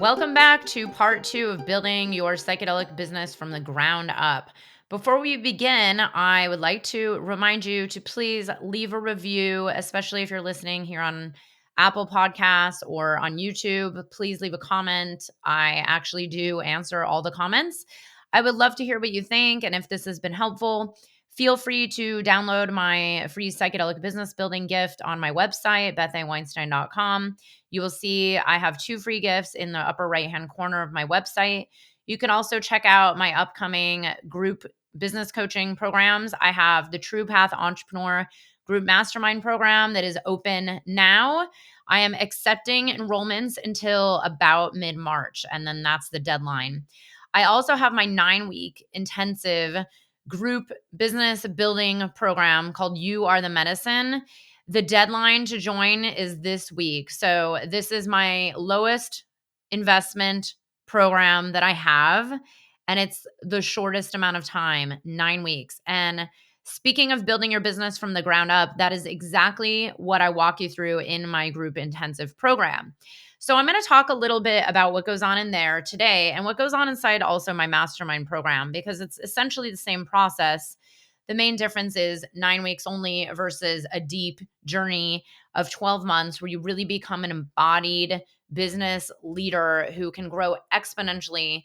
Welcome back to part 2 of building your psychedelic business from the ground up. Before we begin, I would like to remind you to please leave a review, especially if you're listening here on Apple Podcasts or on YouTube. Please leave a comment. I actually do answer all the comments. I would love to hear what you think. And if this has been helpful, feel free to download my free psychedelic business building gift on my website, bethweinstein.com. You will see I have 2 free gifts in the upper right-hand corner of my website. You can also check out my upcoming group business coaching programs. I have the True Path Entrepreneur Group Mastermind program that is open now. I am accepting enrollments until about mid-March, and then that's the deadline. I also have my 9-week intensive group business building program called You Are the Medicine. The deadline to join is this week. So this is my lowest investment program that I have, and it's the shortest amount of time, 9 weeks. And speaking of building your business from the ground up, that is exactly what I walk you through in my group intensive program. So I'm going to talk a little bit about what goes on in there today and what goes on inside also my mastermind program, because it's essentially the same process. The main difference is 9 weeks only versus a deep journey of 12 months where you really become an embodied business leader who can grow exponentially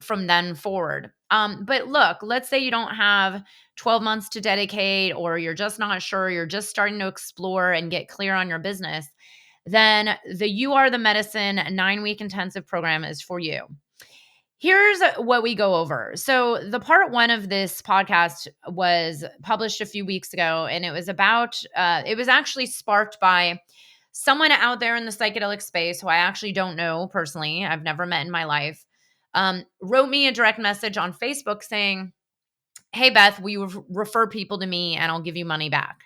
from then forward. But look, let's say you don't have 12 months to dedicate, or you're just not sure, you're just starting to explore and get clear on your business, then the You Are the Medicine 9-week intensive program is for you. Here's what we go over. So the part 1 of this podcast was published a few weeks ago, and it was about, it was actually sparked by someone out there in the psychedelic space who I actually don't know personally, I've never met in my life, wrote me a direct message on Facebook saying, "Hey, Beth, will you refer people to me and I'll give you money back?"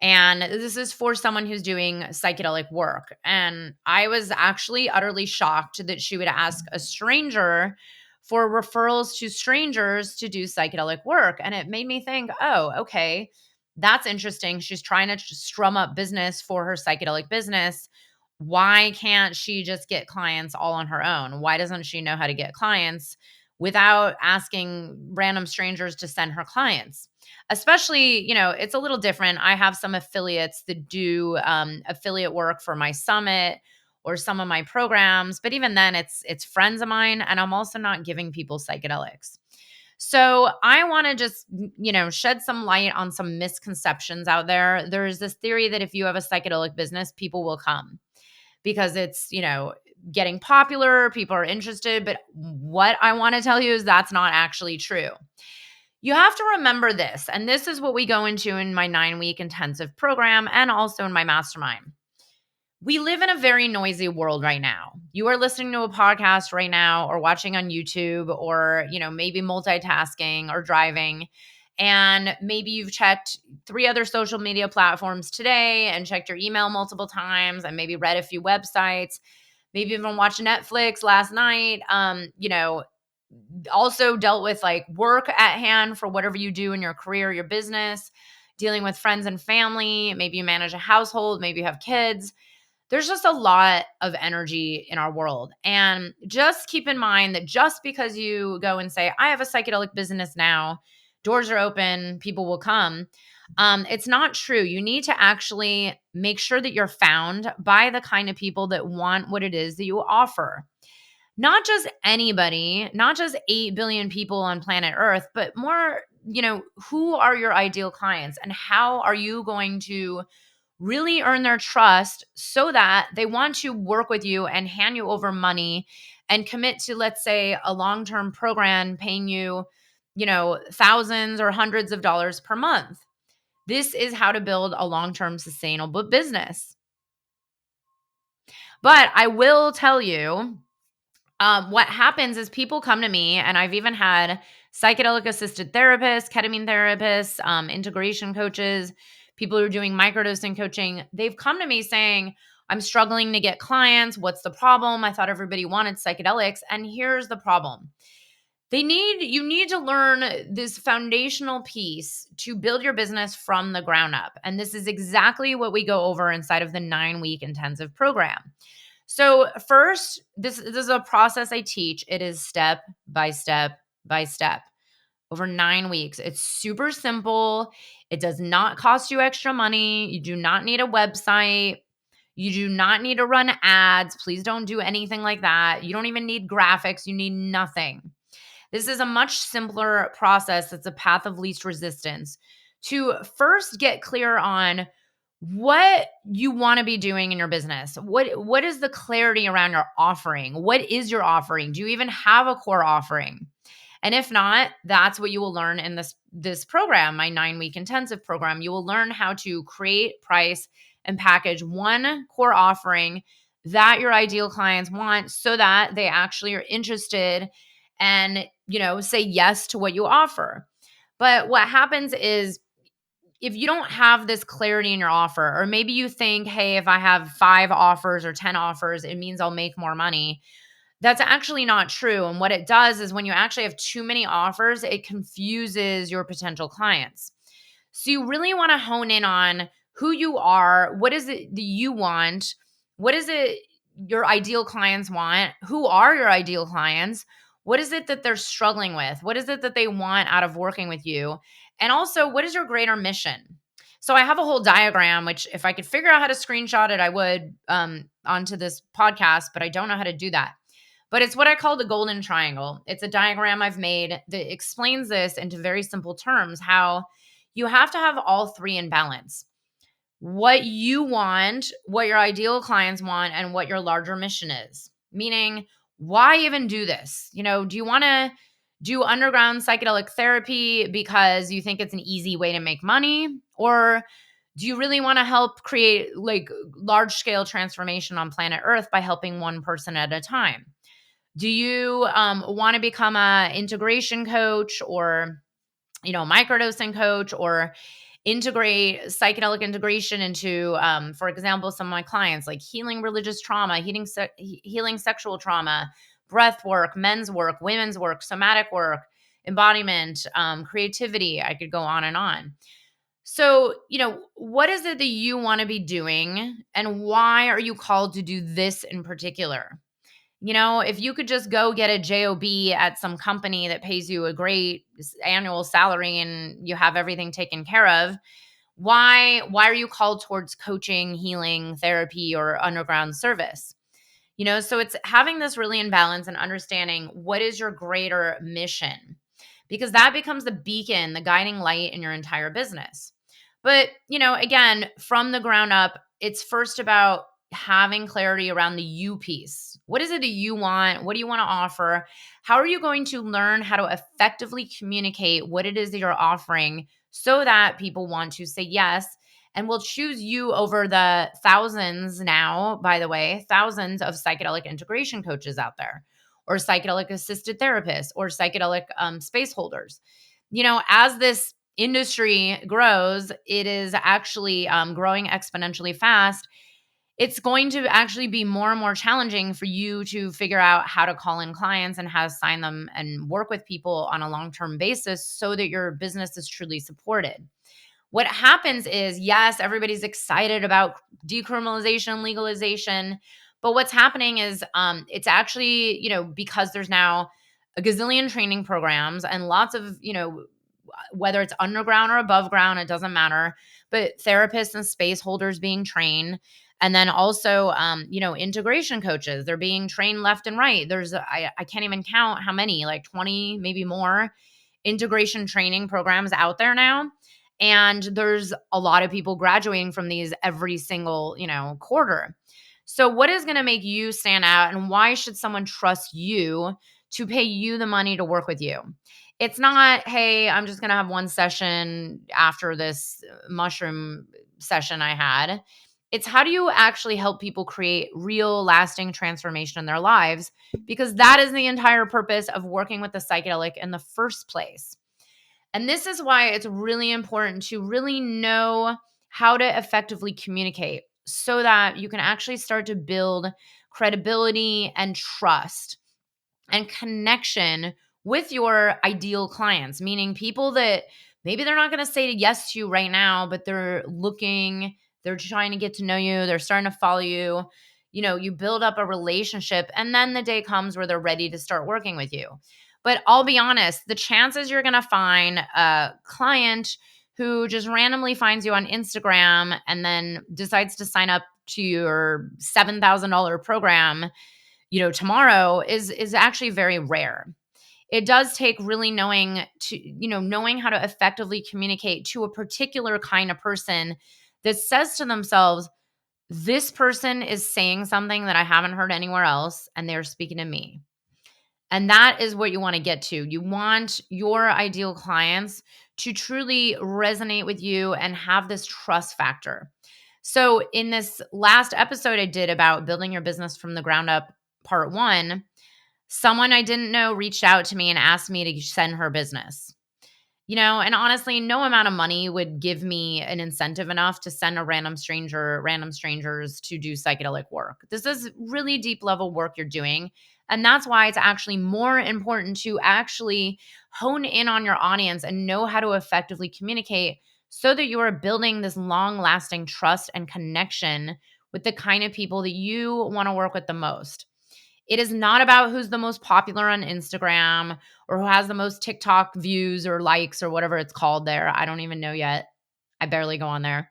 And this is for someone who's doing psychedelic work. And I was actually utterly shocked that she would ask a stranger for referrals to strangers to do psychedelic work. And it made me think, oh, okay, that's interesting. She's trying to strum up business for her psychedelic business. Why can't she just get clients all on her own? Why doesn't she know how to get clients without asking random strangers to send her clients? Especially, it's a little different. I have some affiliates that do affiliate work for my summit or some of my programs, but even then it's friends of mine, and I'm also not giving people psychedelics. So I want to just, shed some light on some misconceptions out there. There's this theory that if you have a psychedelic business, people will come because it's, getting popular, people are interested. But what I want to tell you is that's not actually true. You have to remember this, and this is what we go into in my 9-week intensive program and also in my mastermind. We live in a very noisy world right now. You are listening to a podcast right now or watching on YouTube or, maybe multitasking or driving. And maybe you've checked 3 other social media platforms today and checked your email multiple times and maybe read a few websites, maybe even watched Netflix last night. Also dealt with like work at hand for whatever you do in your career, your business, dealing with friends and family. Maybe you manage a household, maybe you have kids. There's just a lot of energy in our world. And just keep in mind that just because you go and say, I have a psychedelic business now, doors are open, people will come. It's not true. You need to actually make sure that you're found by the kind of people that want what it is that you offer. Not just anybody, not just 8 billion people on planet Earth, but more, who are your ideal clients and how are you going to really earn their trust so that they want to work with you and hand you over money and commit to, let's say, a long-term program paying you, thousands or hundreds of dollars per month. This is how to build a long-term sustainable business. But I will tell you, what happens is people come to me, and I've even had psychedelic assisted therapists, ketamine therapists, integration coaches, people who are doing microdosing coaching. They've come to me saying, I'm struggling to get clients. What's the problem? I thought everybody wanted psychedelics. And here's the problem. You need to learn this foundational piece to build your business from the ground up. And this is exactly what we go over inside of the 9-week intensive program. So first, this is a process I teach. It is step by step by step over 9 weeks. It's super simple. It does not cost you extra money. You do not need a website. You do not need to run ads. Please don't do anything like that. You don't even need graphics. You need nothing. This is a much simpler process. It's a path of least resistance to first get clear on what you want to be doing in your business. What is the clarity around your offering? What is your offering? Do you even have a core offering? And if not, that's what you will learn in this program, my 9-week intensive program. You will learn how to create, price, and package one core offering that your ideal clients want so that they actually are interested and, say yes to what you offer. But what happens is if you don't have this clarity in your offer, or maybe you think, hey, if I have 5 offers or 10 offers, it means I'll make more money. That's actually not true. And what it does is when you actually have too many offers, it confuses your potential clients. So you really want to hone in on who you are, what is it that you want, what is it your ideal clients want, who are your ideal clients, what is it that they're struggling with, what is it that they want out of working with you, and also what is your greater mission. So I have a whole diagram, which if I could figure out how to screenshot it, I would onto this podcast, but I don't know how to do that. But it's what I call the golden triangle. It's a diagram I've made that explains this into very simple terms, how you have to have all three in balance. What you want, what your ideal clients want, and what your larger mission is. Meaning, why even do this? Do you want to do underground psychedelic therapy because you think it's an easy way to make money? Or do you really want to help create like large scale transformation on planet Earth by helping one person at a time? Do you want to become a integration coach or microdosing coach, or integrate psychedelic integration into, for example, some of my clients, like healing religious trauma, healing sexual trauma, breath work, men's work, women's work, somatic work, embodiment, creativity. I could go on and on. So, what is it that you want to be doing, and why are you called to do this in particular? If you could just go get a job at some company that pays you a great annual salary and you have everything taken care of, why are you called towards coaching, healing, therapy, or underground service? So it's having this really in balance and understanding what is your greater mission, because that becomes the beacon, the guiding light in your entire business. But, again, from the ground up, it's first about having clarity around the you piece. What is it that you want? What do you want to offer? How are you going to learn how to effectively communicate what it is that you're offering so that people want to say yes and will choose you over the thousands now, by the way, thousands of psychedelic integration coaches out there, or psychedelic assisted therapists, or psychedelic space holders. As this industry grows, it is actually growing exponentially fast. It's going to actually be more and more challenging for you to figure out how to call in clients and how to sign them and work with people on a long-term basis so that your business is truly supported. What happens is, yes, everybody's excited about decriminalization, legalization, but what's happening is it's actually, because there's now a gazillion training programs and lots of, whether it's underground or above ground, it doesn't matter, but therapists and space holders being trained. And then also, integration coaches, they're being trained left and right. I can't even count how many, like 20, maybe more integration training programs out there now. And there's a lot of people graduating from these every single, quarter. So what is going to make you stand out, and why should someone trust you to pay you the money to work with you? It's not, hey, I'm just going to have one session after this mushroom session I had. It's how do you actually help people create real lasting transformation in their lives? Because that is the entire purpose of working with the psychedelic in the first place. And this is why it's really important to really know how to effectively communicate so that you can actually start to build credibility and trust and connection with your ideal clients, meaning people that maybe they're not going to say yes to you right now, but they're trying to get to know you, they're starting to follow you. you build up a relationship, and then the day comes where they're ready to start working with you. But I'll be honest, the chances you're going to find a client who just randomly finds you on Instagram and then decides to sign up to your $7,000 program, tomorrow is actually very rare. It does take really knowing how to effectively communicate to a particular kind of person that says to themselves, this person is saying something that I haven't heard anywhere else, and they're speaking to me. And that is what you want to get to. You want your ideal clients to truly resonate with you and have this trust factor. So, in this last episode I did about building your business from the ground up, part one, someone I didn't know reached out to me and asked me to send her business. And honestly, no amount of money would give me an incentive enough to send a random strangers to do psychedelic work. This is really deep level work you're doing. And that's why it's actually more important to actually hone in on your audience and know how to effectively communicate so that you are building this long lasting trust and connection with the kind of people that you want to work with the most. It is not about who's the most popular on Instagram or who has the most TikTok views or likes or whatever it's called there. I don't even know yet. I barely go on there.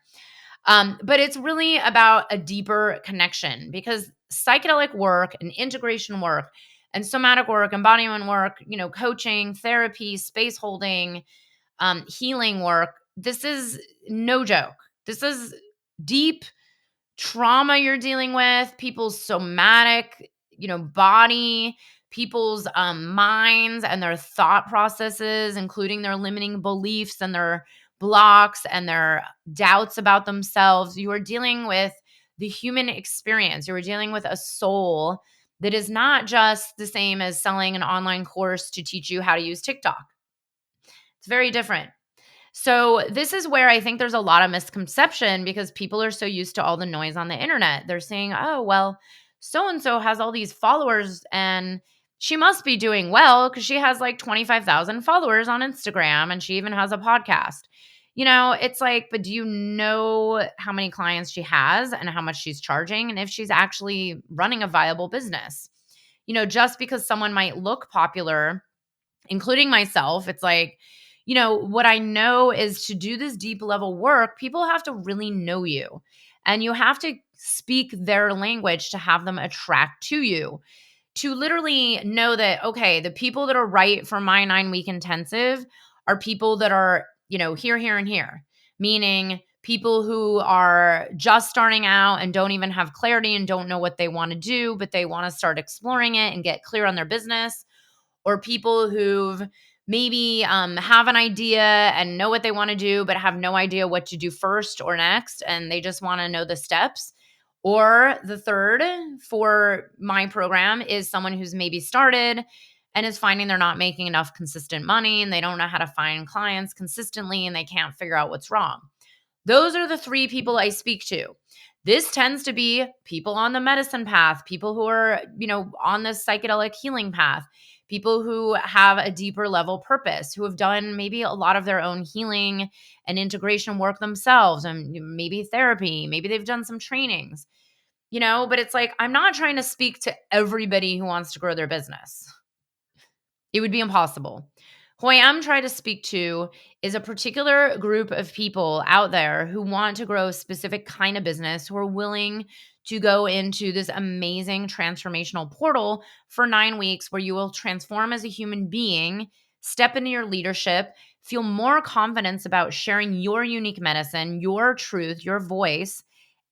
But it's really about a deeper connection, because psychedelic work and integration work and somatic work, embodiment work, coaching, therapy, space holding, healing work, this is no joke. This is deep trauma you're dealing with, people's somatic, body, people's minds and their thought processes, including their limiting beliefs and their blocks and their doubts about themselves. You are dealing with the human experience. You are dealing with a soul that is not just the same as selling an online course to teach you how to use TikTok. It's very different. So this is where I think there's a lot of misconception, because people are so used to all the noise on the internet. They're saying, oh, well, so-and-so has all these followers and she must be doing well because she has like 25,000 followers on Instagram and she even has a podcast. It's like, but do you know how many clients she has and how much she's charging and if she's actually running a viable business? Just because someone might look popular, including myself, it's like, what I know is to do this deep level work, people have to really know you and you have to speak their language to have them attract to you, to literally know that, okay, the people that are right for my 9-week intensive are people that are, here, here, and here, meaning people who are just starting out and don't even have clarity and don't know what they want to do, but they want to start exploring it and get clear on their business, or people who've maybe have an idea and know what they want to do, but have no idea what to do first or next, and they just want to know the steps. Or the third for my program is someone who's maybe started and is finding they're not making enough consistent money and they don't know how to find clients consistently and they can't figure out what's wrong. Those are the three people I speak to. This tends to be people on the medicine path, people who are, on the psychedelic healing path, people who have a deeper level purpose, who have done maybe a lot of their own healing and integration work themselves, and maybe therapy, maybe they've done some trainings, but it's like, I'm not trying to speak to everybody who wants to grow their business. It would be impossible. Who I am trying to speak to is a particular group of people out there who want to grow a specific kind of business, who are willing to go into this amazing transformational portal for 9 weeks where you will transform as a human being, step into your leadership, feel more confidence about sharing your unique medicine, your truth, your voice,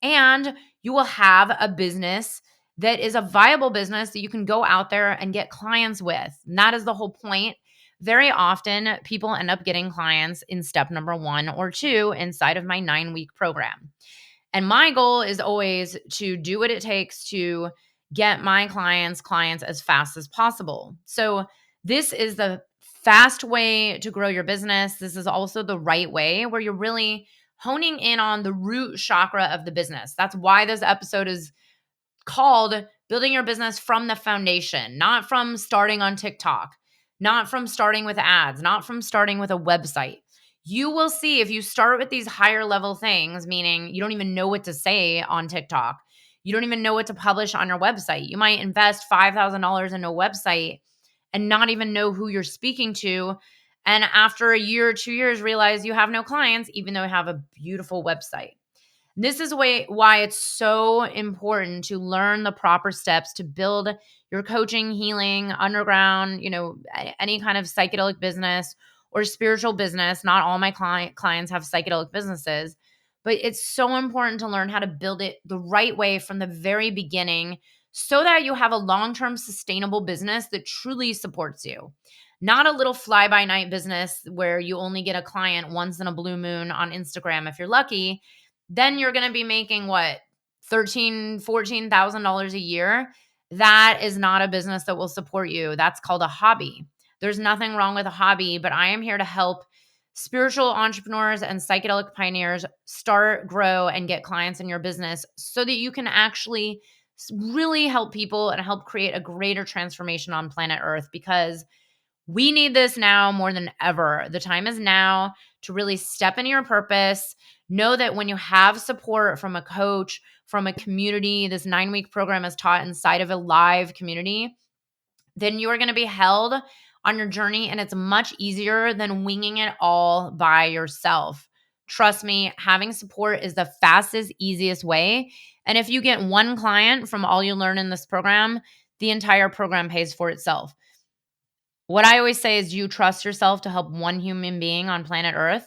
and you will have a business that is a viable business that you can go out there and get clients with. And that is the whole point. Very often, people end up getting clients in step number 1 or 2 inside of my 9-week program. And my goal is always to do what it takes to get my clients as fast as possible. So this is the fast way to grow your business. This is also the right way where you're really honing in on the root chakra of the business. That's why this episode is called Building Your Business from the Foundation, not from starting on TikTok, not from starting with ads, not from starting with a website. You will see if you start with these higher level things, meaning you don't even know what to say on TikTok, You don't even know what to publish on your website. You might invest $5,000 in a website and not even know who you're speaking to. And after a year or 2 years, realize you have no clients, even though you have a beautiful website. This is why it's so important to learn the proper steps to build your coaching, healing, underground, any kind of psychedelic business or spiritual business. Not all my clients have psychedelic businesses, but it's so important to learn how to build it the right way from the very beginning so that you have a long-term sustainable business that truly supports you. Not a little fly by night business where you only get a client once in a blue moon on Instagram if you're lucky. Then you're going to be making what, $14,000 a year. That is not a business that will support you. That's called a hobby. There's nothing wrong with a hobby, but I am here to help spiritual entrepreneurs and psychedelic pioneers start, grow, and get clients in your business so that you can actually really help people and help create a greater transformation on planet Earth, because we need this now more than ever. The time is now to really step into your purpose. Know that when you have support from a coach, from a community, this 9-week program is taught inside of a live community, then you are going to be held on your journey, and it's much easier than winging it all by yourself. Trust me, having support is the fastest, easiest way. And if you get one client from all you learn in this program, the entire program pays for itself. What I always say is, do you trust yourself to help one human being on planet Earth?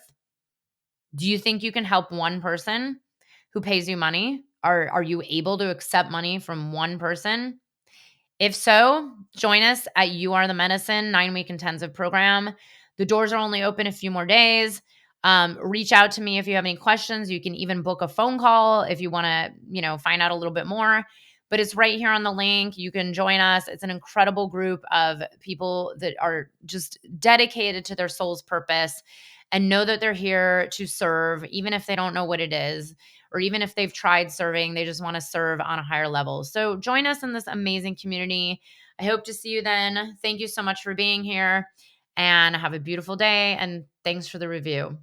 Do you think you can help one person who pays you money? Are you able to accept money from one person? If so, join us at You Are the Medicine 9-week intensive program. The doors are only open a few more days. Reach out to me if you have any questions. You can even book a phone call if you want to, find out a little bit more. But it's right here on the link. You can join us. It's an incredible group of people that are just dedicated to their soul's purpose and know that they're here to serve, even if they don't know what it is, or even if they've tried serving, they just want to serve on a higher level. So join us in this amazing community. I hope to see you then. Thank you so much for being here, and have a beautiful day. And thanks for the review.